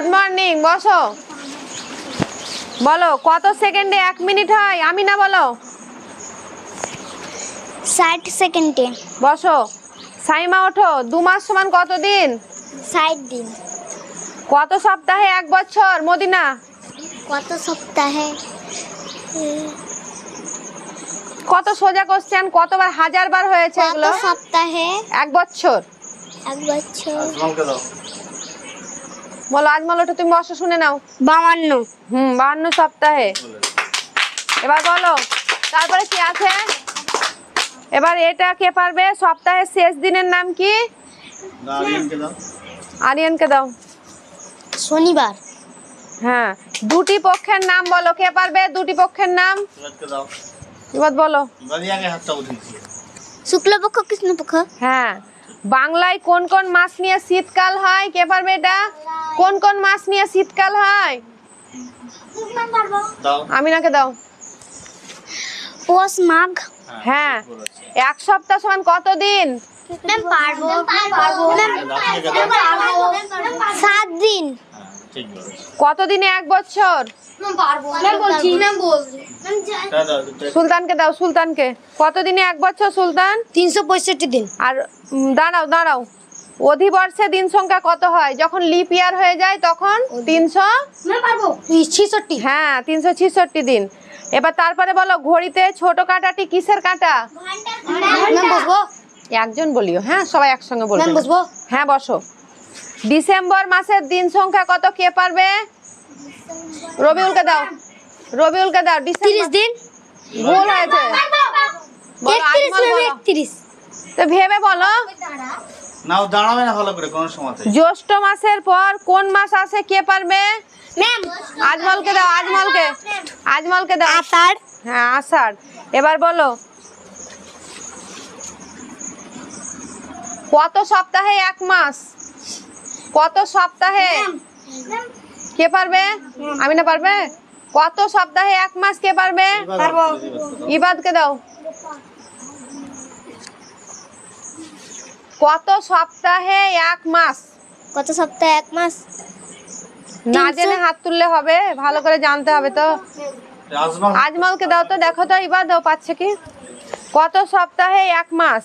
Good morning, বসো। বলো কত সেকেন্ডে 1 মিনিট হয়? আমি না বলো। 60 সেকেন্ডে। বসো। সাইমা ওঠো। 2 মাস সমান কত দিন? 60 দিন। কত সপ্তাহে 1 বছর? মদিনা। কত সপ্তাহে? কত সোজা কোশ্চেন, কতবার 1000 বার হয়েছে কত এগুলো? সপ্তাহে 1 বছর। 1 বছর। আজমলকে দাও। বলো আজমল ওঠো, তুমি বসো, শুনে নাও। 52। 52 সপ্তাহে। এবার বলো তারপরে কি আছে? এবার এটা কে পারবে? সপ্তাহের শেষ দিনের নাম কি? আরিয়ানকে দাও। আরিয়ানকে দাও। শনিবার। হ্যাঁ, দুটি পক্ষের নাম বলো। কে পারবে? দুটি পক্ষের নাম। ইবাদকে দাও। এবার বলো। ইবাদি আগে হাতটা উঠিয়েছে। শুক্লপক্ষ কৃষ্ণপক্ষ। হ্যাঁ, বাংলায় কোন কোন মাস নিয়ে শীতকাল হয়? কে পারবে এটা? কোন কোন মাস নিয়ে শীতকাল হয়? দাও। আমিনাকে দাও। পৌষ মাঘ। হ্যাঁ, 1 সপ্তাহ সমান কত দিন? ম্যাম পারবো। পারবো। 7 দিন। হ্যাঁ, ঠিক বলেছো। কত দিনে 1 বছর? ম্যাম পারবো। ম্যাম বলছি। ম্যাম বলছি। দাও দাও দুটো। সুলতানকে দাও। সুলতানকে। কত দিনে 1 বছর সুলতান? 365 দিন। আর দাঁড়াও দাঁড়াও, অধিবর্ষে দিন সংখ্যা কত হয়? যখন লিপ ইয়ার হয়ে যায় তখন 300। ম্যাম পারবো। 66। হ্যাঁ, 366 দিন। এবার তারপরে বলো ঘড়িতে ছোট কাঁটাটি কিসের কাঁটা? ম্যাম বসবো। একজন বলিও, হ্যাঁ সবাই একসঙ্গে বলবে। ম্যাম বসবো। হ্যাঁ বসো। ডিসেম্বর মাসের দিন সংখ্যা কত? কে পারবে? রবিউলকে দাও। রবিউলকে দাও। 30 দিন। ভুল হয়েছে। বলো, 31 আজমল ম্যাম বলো। 31। তো ভেবে বলো। নাও দাঁড়াবে না ভালো করে কোন সময়তে। জ্যৈষ্ঠ মাসের পর কোন মাস আসে? কে পারবে? ম্যাম আজমলকে দাও। আজমলকে। আজমলকে দাও। আষাঢ়। হ্যাঁ, আষাঢ়। এবার বলো কত সপ্তাহে 1 মাস? কত সপ্তাহে? কে পারবে? আমি না পারবে? কত সপ্তাহে 1 মাস? কে পারবে? পারবো। ইবাদকে দাও। কত সপ্তাহে 1 মাস? কত সপ্তাহে 1 মাস? না 300 জেনে হাত তুললে হবে, ভালো করে জানতে হবে তো। আজমল আজমলকে দাও তো, দেখো তো ইবাদ দাও পাচ্ছে কি। কত সপ্তাহে 1 মাস?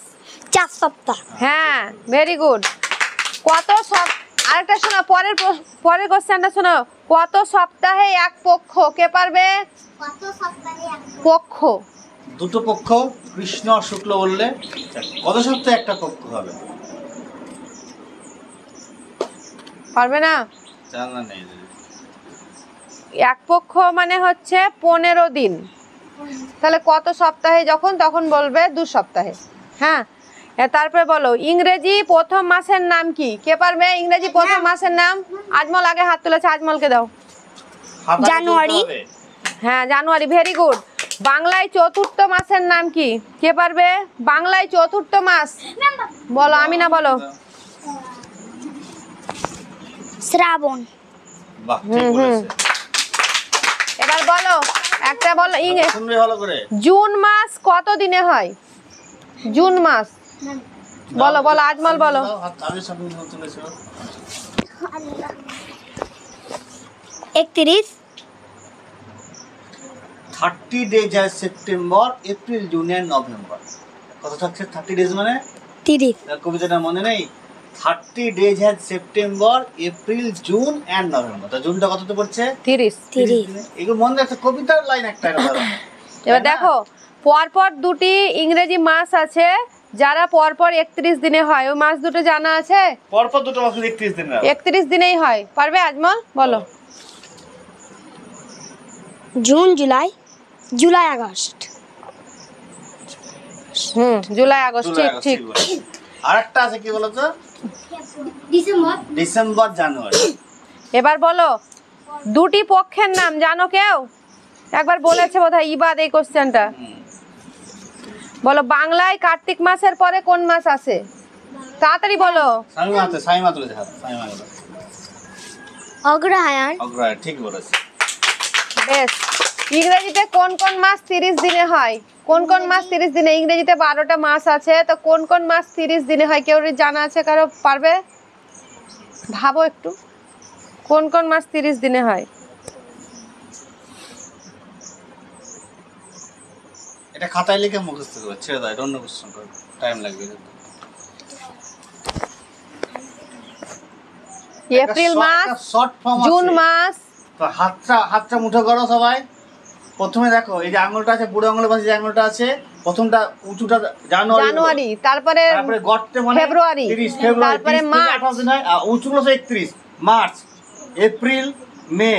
4 সপ্তাহ। হ্যাঁ, ভেরি গুড। কত আরেকটা শোনো, পরের কোশ্চেনটা শোনো। কত সপ্তাহে 1 পক্ষ? কে পারবে? কত সপ্তাহে 1 পক্ষ। দুটো পক্ষ কৃষ্ণ আর শুক্ল বললে কত সপ্তাহে একটা পক্ষ হবে? পারবে না? জানা নেই। 1 পক্ষ মানে হচ্ছে 15 দিন। তাহলে কত সপ্তাহে যখন তখন বলবে 2 সপ্তাহে। হ্যাঁ, তারপরে বলো ইংরেজি প্রথম মাসের নাম কি? কে পারবে? ইংরেজি প্রথম মাসের নাম। আজমল আগে হাত তুলেছে, আজমলকে দাও। জানুয়ারি। হ্যাঁ, জানুয়ারি, ভেরি গুড। বাংলায় চতুর্থ মাসের নাম কি? কে পারবে? বাংলায় চতুর্থ মাস বলো। আমি না বলো। শ্রাবণ। বাহ, ঠিক বলেছে। এবার বলো একটা বলো শুনবে ভালো করে। জুন মাস কত দিনে হয়? জুন মাস বলো। বলো আজমল বলো। দাও, হাত আগে সামনে তুলেছো। 31। 30 ডেজ আছে সেপ্টেম্বর, এপ্রিল, জুন আর নভেম্বর। কত থাকছে 30 ডেজ মানে? 30। কবিতাটা মনে নেই? 30 days has September, April, June and November. তা জুনটা কততে পড়ছে? 30। 30। এগুলো মনে রাখতে, কবিতার লাইন একটা এটা ধরো। এবার দেখো পরপর দুটি ইংরেজি মাস আছে যারা পরপর 31 দিনে হয়। ওই মাস দুটো জানা আছে? পরপর দুটো মাস 31 দিন না। 31 দিনেই হয়। পারবে আজমল? বলো। June, July, July August. July August. ঠিক ঠিক। আরেকটা আছে কি বলতো? ডিসেম্বর। ডিসেম্বর, জানুয়ারি। এবার বলো দুটি পক্ষের নাম জানো কেউ? একবার বলেছে বোধহয় ইবাদ এই কোশ্চেনটা। বলো বাংলায় কার্তিক মাসের পরে কোন মাস আসে? তাড়াতাড়ি বলো। সাইমা তুলেছে হাত, সাইমা গেল। অগ্রহায়ণ। অগ্রহায়ণ, ঠিক বলেছে। বেশ। ইংরেজিতে কোন কোন মাস 30 দিনে হয়? কোন কোন মাস 30 দিনে? ইংরেজিতে 12টা মাস আছে, তো কোন কোন মাস 30 দিনে হয়? কেউ জানা আছে কারো? পারবে? ভাবো একটু। কোন কোন মাস 30 দিনে হয়? এটা খাতায় লিখে মুখস্থ করবে, ছেড়ে দাও, এটা অন্য কোশ্চেন করবে, টাইম লাগবে। এপ্রিল মাস, শর্ট ফর্ম জুন মাস। তো হাতটা মুঠো করো সবাই। প্রথমে দেখো এই যে আঙুলটা আছে, বুড়ো আঙুলের পাশে যে আঙুলটা আছে, প্রথমটা উঁচুটা জানুয়ারি, তারপরে গর্তে মানে ফেব্রুয়ারি, 30 ফেব্রুয়ারি, তারপরে 30 থেকে মার্চ। 28 দিন হয়, আর উঁচুগুলো 31, March, April, May,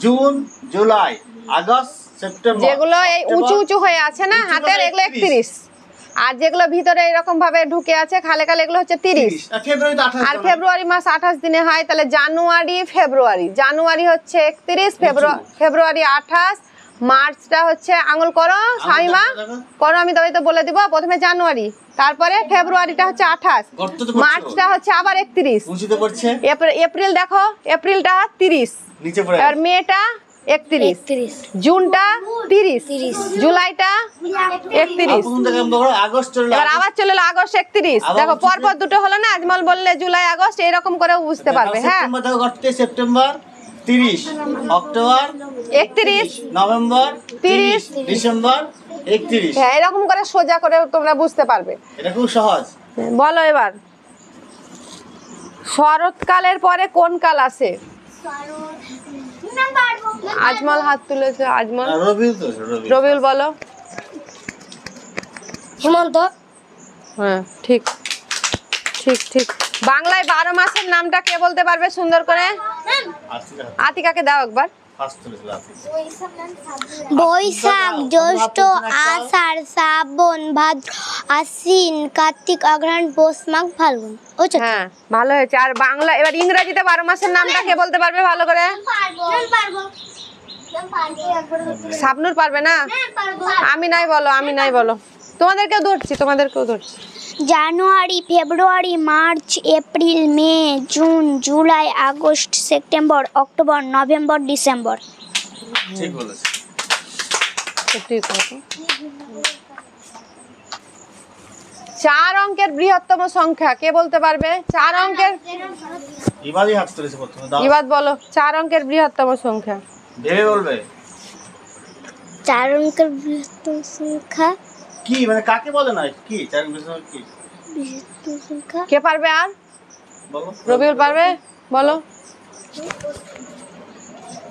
June, July, August, September. যেগুলো এই উঁচু উঁচু হয়ে আছে না উঁচু হাতের, করে এগুলো 31, 31, আর যেগুলো ভিতরে এরকম ভাবে ঢুকে আছে খালে খালে, এগুলো হচ্ছে 30। আর ফেব্রুয়ারি তো 28 আর ফেব্রুয়ারি মাস 28 দিনে হয়, তাহলে জানুয়ারি, ফেব্রুয়ারি। জানুয়ারি হচ্ছে 31, ফেব্রুয়ারি 28, মার্চটা হচ্ছে আঙুল করো শামিমা, করো, আমি তবে তো বলে দিব। প্রথমে জানুয়ারি, তারপরে ফেব্রুয়ারিটা হচ্ছে 28, গর্ত তো করছো। মার্চটা হচ্ছে আবার 31, উঁচুতে পড়ছে, এপ্রিল দেখো, এপ্রিলটা 30, নিচে পড়ে আর মেটা 31, 31, জুনটা 30, জুলাইটা 31, প্রথম থেকে আরম্ভ করো, আগস্ট চলে এবার আবার চলে এলো আগস্ট 31। আবার দেখো হচ্ছে পরপর দুটো হলো না, আজমল বললে জুলাই আগস্ট, এরকম করে বুঝতে পারবে। হ্যাঁ, সেপ্টেম্বর দেখো গর্তে, সেপ্টেম্বর 30, অক্টোবর 31, নভেম্বর 30, ডিসেম্বর 31। হ্যাঁ, এরকম করে সোজা করে তোমরা বুঝতে পারবে। এটা খুব সহজ। বলো এবার, শরৎকালের পরে কোন কাল আসে? আজমল হাত তুলেছে, আজমল। আর রবিউল তো আছে, রবিউল। রবিউল বলো। হেমন্ত। হ্যাঁ, ঠিক ঠিক ঠিক। বাংলায় 12 মাসের নামটা কে বলতে পারবে সুন্দর করে? আতিকাকে দাও একবার। ফার্স্ট তুলেছিল আতিক। বৈশাখ, জ্যৈষ্ঠ, আষাঢ়, শ্রাবণ, ভাদ্র, আশ্বিন, কার্তিক, অগ্রহায়ণ, পৌষ, মাঘ, ফাল্গুন। হ্যাঁ, ভালো হয়েছে। আর বাংলা, এবার ইংরেজিতে 12 মাসের নামটা কে বলতে পারবে ভালো করে? শাবনূর পারবে না? আমি নাই বলো, আমি নাই বলো। তোমাদেরকেও ধরছি, তোমাদেরকেও ধরছি। January, February, March, April, May, June, July, August, September, October, November, December. ঠিক বলেছে। ঠিক আছে। 4 অঙ্কের বৃহত্তম সংখ্যা কে বলতে পারবে? 4 অঙ্কের, ইবাদি হাত তুলেছে প্রথমে, দাও। ইবাদ বলো 4 অঙ্কের বৃহত্তম সংখ্যা। ভেবে বলবে 4 অঙ্কের বৃহত্তম সংখ্যা, কি মানে কাকে বলে না, কি 4 বৃহত্তম কি বৃহত্তম সংখ্যা কে পারবে? আর বলো। রবিউল পারবে, বলো।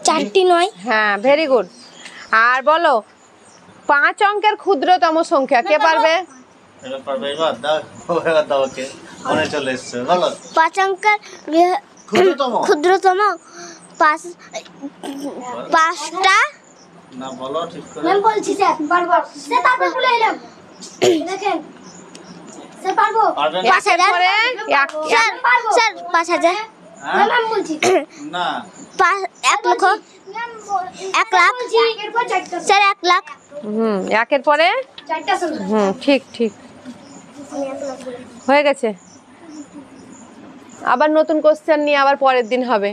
4টি নয়। হ্যাঁ, ভেরি গুড। আর বলো 5 অঙ্কের ক্ষুদ্রতম সংখ্যা কে পারবে? এবার পারবে, এবার দাও, এবার দাও, ওকে মনে চলে এসছে, বলো। 5 অঙ্কের ক্ষুদ্রতম ক্ষুদ্রতম 5টা। না, বলো ঠিক করে। আমি বলছি স্যার, বারবার স্যার, তারপর বলে এলাম। দেখেন স্যার, পারবো। পারবে না? 1 এর পরে স্যার, স্যার 5000। হ্যাঁ? আমি বলছি না, 1 লক্ষ, 1 লাখ, স্যার 1 লাখ। 1 এর পরে, ঠিক ঠিক হয়ে গেছে। আবার নতুন কোশ্চেন নিয়ে আবার পরের দিন হবে।